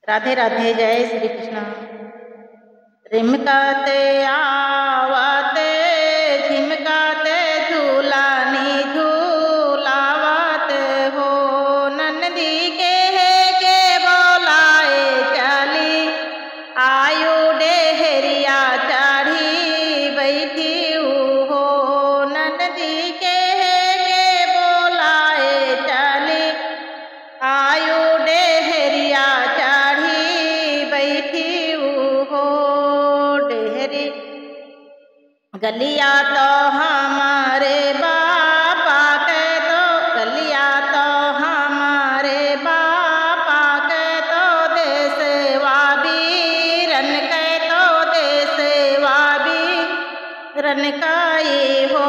राधे राधे, जय श्री कृष्ण। रिमकाते आवते झिमकाते झूलानी झूलावत हो, नंदी के बोलाए चली आयु डेहरिया चढ़ी बैठी हो, नंदी के बोलाए चली आयु डेहरिया चढ़ी बैठी हो। डेहरी गलिया तो हमारे बापा के, तो गलिया तो हमारे बापा के, तो देशवा बीरन के, तो देशवा बीरन काई हो।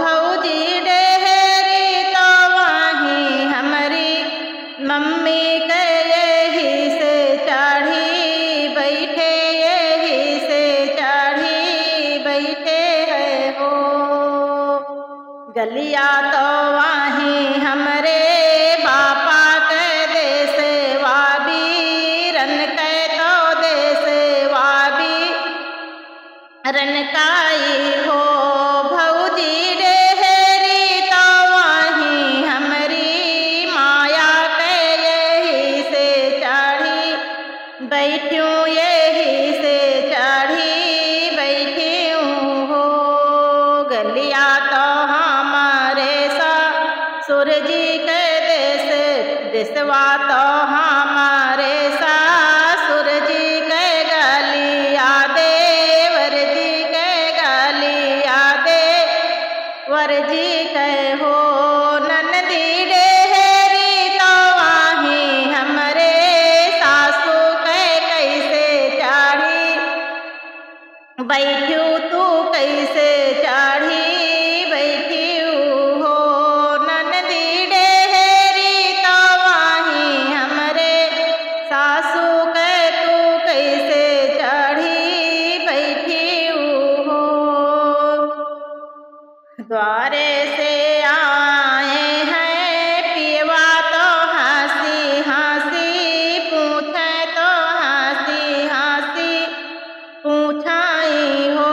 भौजी डेहरी तो वहीं हमारी मम्मी के यही से चढ़ी बैठे, यही से चढ़ी बैठे है हो। गलिया तो वहीं हमरे बापा के, देशवा बीरन के, तो देशवा बीरन काई हो। भौजी डेहरी तो वहीं हमरी माया के यही से चढ़ी बैठूं, यही से चढ़ी बैठूं हो। गलिया तो हमारे ससुर जी के देश, देशवा तो हमारे ससुर जी के गलिया, देवर जी के गलिया, देवर जी के हो। नंदी डेहरी तो वहीं हमरे सासू के कैसे चढ़ी बैठू, तू कैसे चढ़ी बैठू हो। नंदी डेहरी तो वहीं हमरे सासू के, तू कैसे चढ़ी बैठू हो। द्वारे से आए हैं पियवा तो हंसी हंसी पूछे, तो हंसी हंसी पूछाई हो।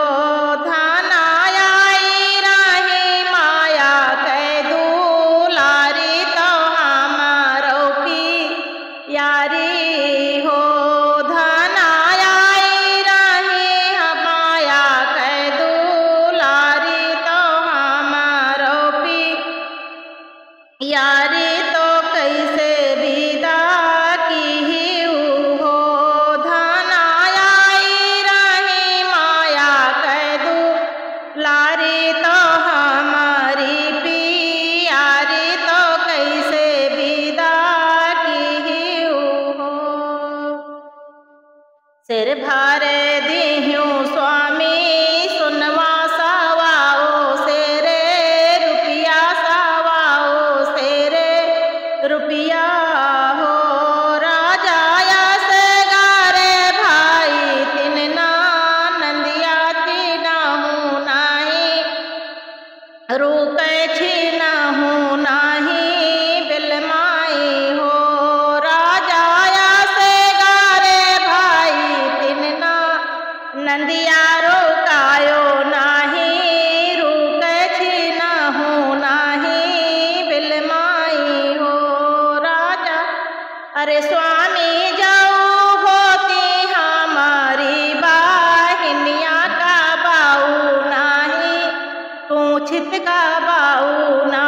धान आई रही माया के दुलारी, तो हमारो यारी हो। धान आई रही माया के दुलारी, तो हमारो यारी, तो कैसे विदा की हो। धान आई रही माया के दुलारी, तो हमारी पियारी, तो कैसे विदा की हो। सिर भारे दिहूं स्वामी सुनवा सवाओ से रे रुपया, सवाओ से रे रुपया हो। राजाया से गारे भाई तिन ना नंदिया छीनाहू नाही, रुकै छीनाहू नाही बिलमाई हो। राजाया से गारे भाई तिन ना नंदिया रोकायो नाही, रुकै छीनाहू नाही बिलमाई हो। राजा अरे स्वामी जाऊ होती हमारी बाहिनिया का बाऊ नाही, पूछित का बाऊ ना